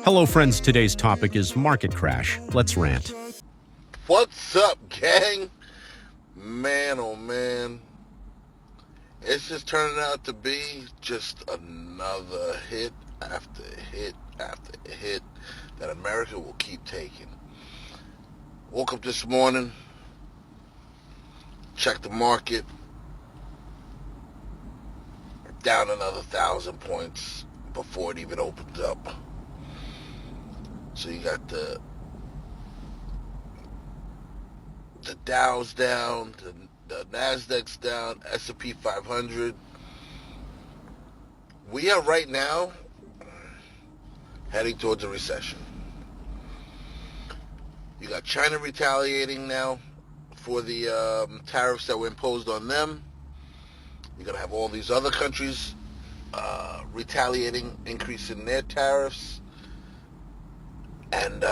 Hello, friends. Today's topic is market crash. Let's rant. What's up, gang? Man, oh man. It's just turning out to be just another hit after hit after hit that America will keep taking. Woke up this morning, checked the market, down another 1,000 points before it even opens up. So you got the Dow's down, the Nasdaq's down, S&P 500. We are right now heading towards a recession. You got China retaliating now for the tariffs that were imposed on them. You're going to have all these other countries retaliating, increasing their tariffs. And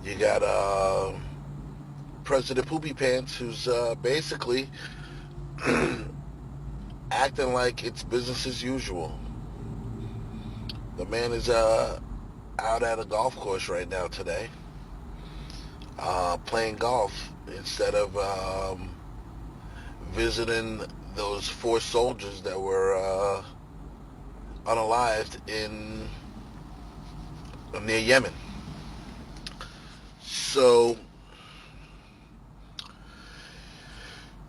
you got President Poopy Pants, who's basically acting like it's business as usual. The man is out at a golf course right now today, playing golf instead of visiting those 4 soldiers that were unalived near Yemen. So,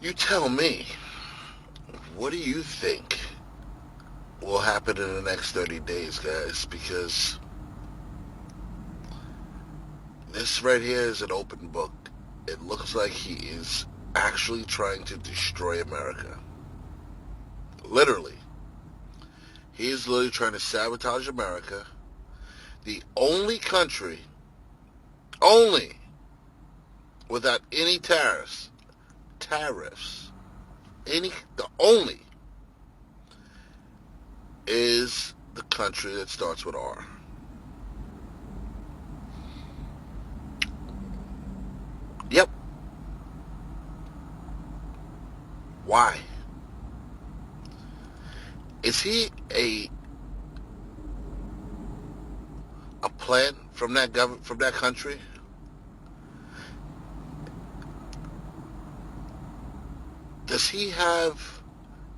you tell me, what do you think will happen in the next 30 days, guys? Because this right here is an open book. It looks like he is actually trying to destroy America. Literally. He is literally trying to sabotage America. The only country, without any tariffs, the only is the country that starts with R. Yep. Why? Is he a plant from that country? Does he have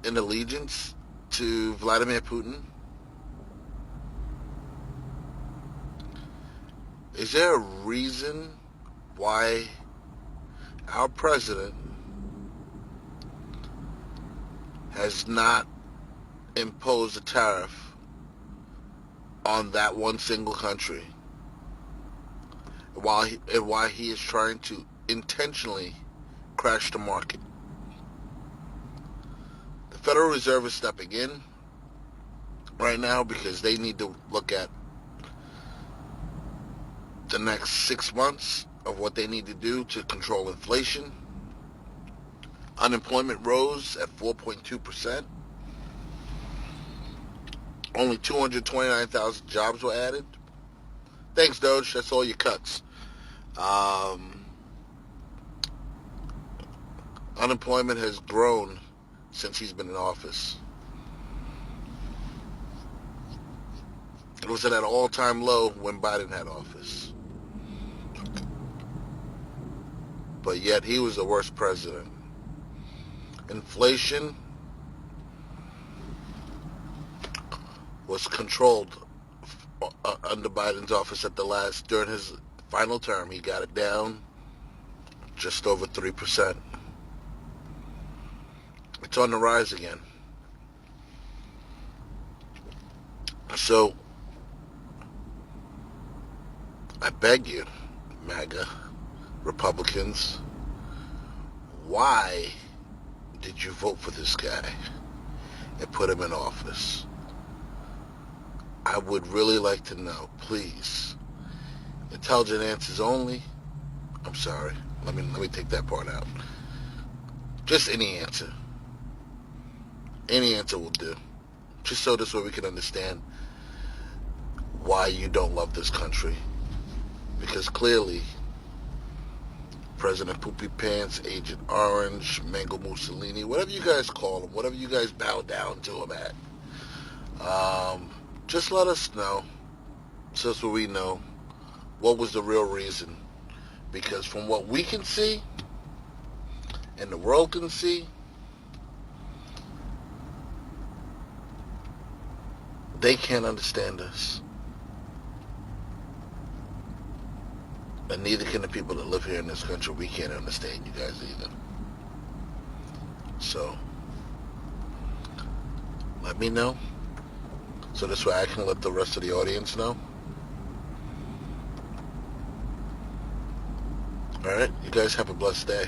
an allegiance to Vladimir Putin? Is there a reason why our president has not imposed a tariff on that one single country, why he is trying to intentionally crash the market? The Federal Reserve is stepping in right now because they need to look at the next 6 months of what they need to do to control inflation. Unemployment rose at 4.2%. Only 229,000 jobs were added. Thanks, Doge. That's all your cuts. Unemployment has grown since he's been in office. It was at an all-time low when Biden had office. But yet he was the worst president. Inflation was controlled under Biden's office during his final term. He got it down just over 3%. It's on the rise again. So, I beg you, MAGA Republicans, why did you vote for this guy and put him in office? I would really like to know, please. Intelligent answers only. I'm sorry. Let me take that part out. Just any answer. Any answer will do. Just so this way we can understand why you don't love this country. Because clearly, President Poopy Pants, Agent Orange, Mango Mussolini, whatever you guys call him, whatever you guys bow down to him at, Just let us know, since we know, what was the real reason. Because from what we can see, and the world can see, they can't understand us. And neither can the people that live here in this country. We can't understand you guys either. So, let me know. So this way I can let the rest of the audience know. Alright, you guys have a blessed day.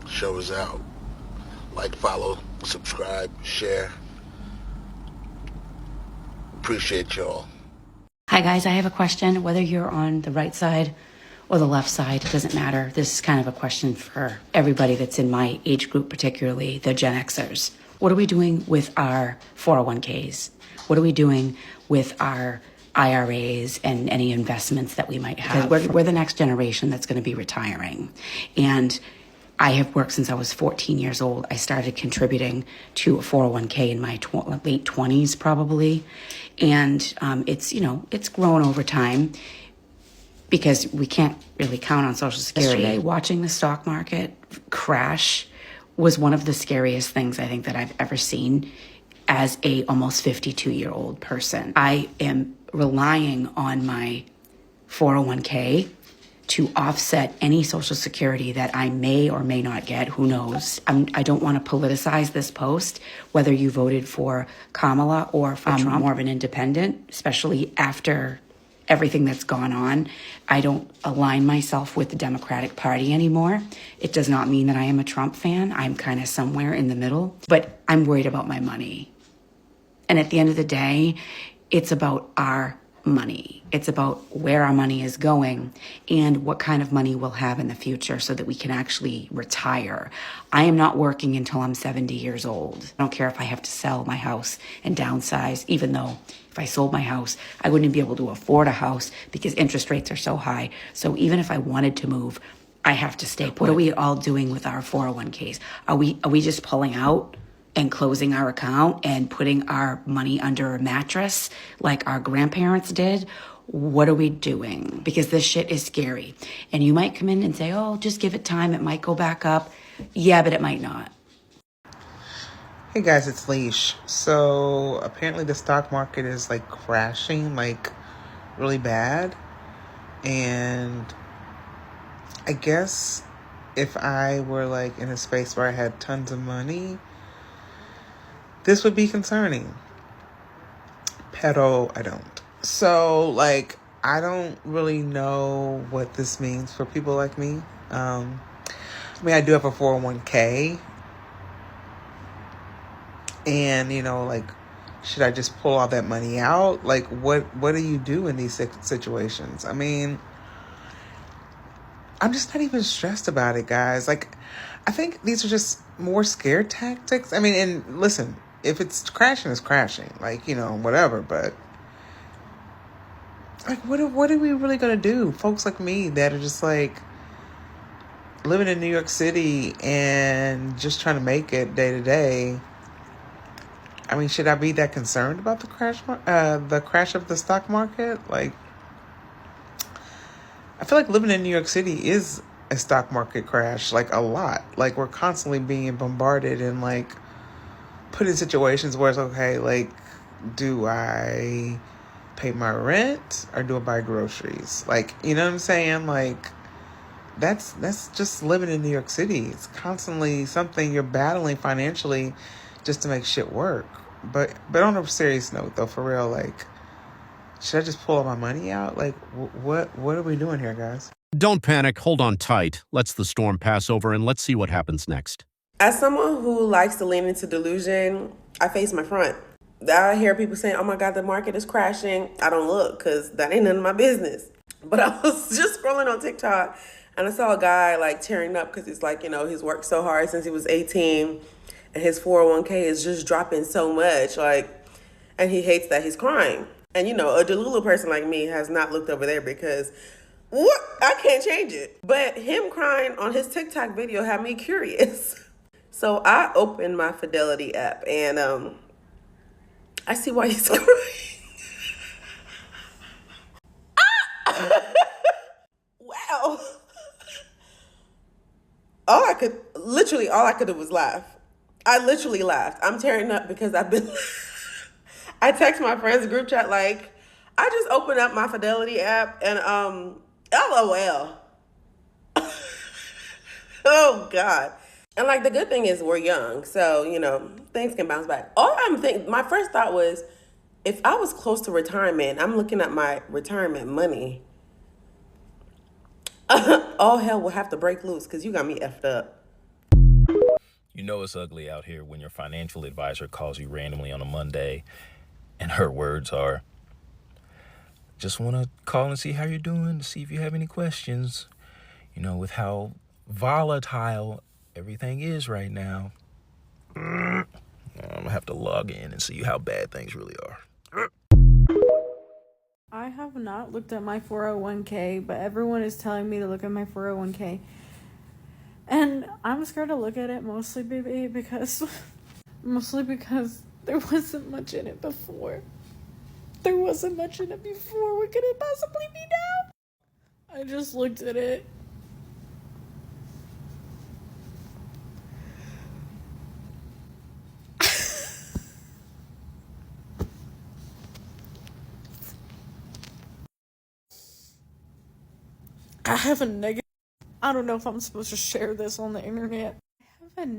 Show is out. Like, follow, subscribe, share. Appreciate y'all. Hi guys, I have a question. Whether you're on the right side or the left side, it doesn't matter. This is kind of a question for everybody that's in my age group, particularly the Gen Xers. What are we doing with our 401ks? What are we doing with our IRAs and any investments that we might have? We're the next generation that's going to be retiring. And I have worked since I was 14 years old. I started contributing to a 401k in my late 20s, probably. And it's grown over time because we can't really count on Social Security. Yesterday, watching the stock market crash was one of the scariest things I think that I've ever seen as a almost 52-year-old person. I am relying on my 401k to offset any Social Security that I may or may not get. Who knows? I don't want to politicize this post, whether you voted for Kamala or for Trump. More of an independent, especially after everything that's gone on. I don't align myself with the Democratic Party anymore. It does not mean that I am a Trump fan. I'm kind of somewhere in the middle, but I'm worried about my money. And at the end of the day, it's about our money. It's about where our money is going and what kind of money we'll have in the future so that we can actually retire. I am not working until I'm 70 years old. I don't care if I have to sell my house and downsize, even though if I sold my house, I wouldn't be able to afford a house because interest rates are so high. So even if I wanted to move, I have to stay put. What are we all doing with our 401ks? Are we just pulling out and closing our account and putting our money under a mattress like our grandparents did? What are we doing? Because this shit is scary. And you might come in and say, oh, just give it time. It might go back up. Yeah, but it might not. Hey guys, it's Leash. So apparently the stock market is like crashing like really bad. And I guess if I were like in a space where I had tons of money, this would be concerning. Pero I don't. So like, I don't really know what this means for people like me. I mean, I do have a 401k. And, like, should I just pull all that money out? Like, what do you do in these situations? I mean, I'm just not even stressed about it, guys. Like, I think these are just more scare tactics. I mean, and listen, if it's crashing, it's crashing. Like, whatever. But, like, what are we really going to do? Folks like me that are just, like, living in New York City and just trying to make it day to day. I mean, should I be that concerned about the crash of the stock market? Like, I feel like living in New York City is a stock market crash, like a lot. Like, we're constantly being bombarded and like put in situations where it's okay, like, do I pay my rent or do I buy groceries? Like, you know what I'm saying? Like, that's just living in New York City. It's constantly something you're battling financially just to make shit work. But on a serious note, though, for real, like, should I just pull all my money out? Like, what are we doing here, guys? Don't panic. Hold on tight. Let's the storm pass over and let's see what happens next. As someone who likes to lean into delusion, I face my front. I hear people saying, oh my God, the market is crashing. I don't look because that ain't none of my business. But I was just scrolling on TikTok and I saw a guy like tearing up because he's like, he's worked so hard since he was 18 and his 401k is just dropping so much. Like, and he hates that he's crying. And a Delulu person like me has not looked over there because what? I can't change it. But him crying on his TikTok video had me curious. So I opened my Fidelity app and I see why he's crying. Wow. All I could do was laugh. I literally laughed. I'm tearing up because I've been. I text my friends group chat like, I just opened up my Fidelity app and LOL. Oh God. And like the good thing is we're young, so you know things can bounce back. All I'm thinking, my first thought was, if I was close to retirement, I'm looking at my retirement money. All hell will have to break loose because you got me effed up. You know it's ugly out here when your financial advisor calls you randomly on a Monday and her words are, just want to call and see how you're doing, to see if you have any questions. You know, with how volatile everything is right now. I'm going to have to log in and see how bad things really are. I have not looked at my 401k, but everyone is telling me to look at my 401k. And I'm scared to look at it mostly because there wasn't much in it before. There wasn't much in it before. What could it possibly be now? I just looked at it. I have a negative. I don't know if I'm supposed to share this on the internet. I have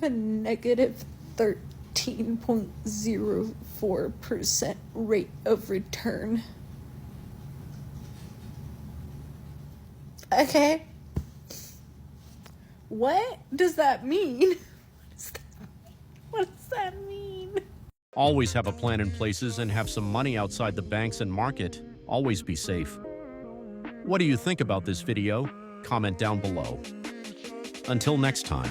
a negative 13.04% rate of return. Okay. What does that mean? What does that mean? Always have a plan in places and have some money outside the banks and market. Always be safe. What do you think about this video? Comment down below. Until next time.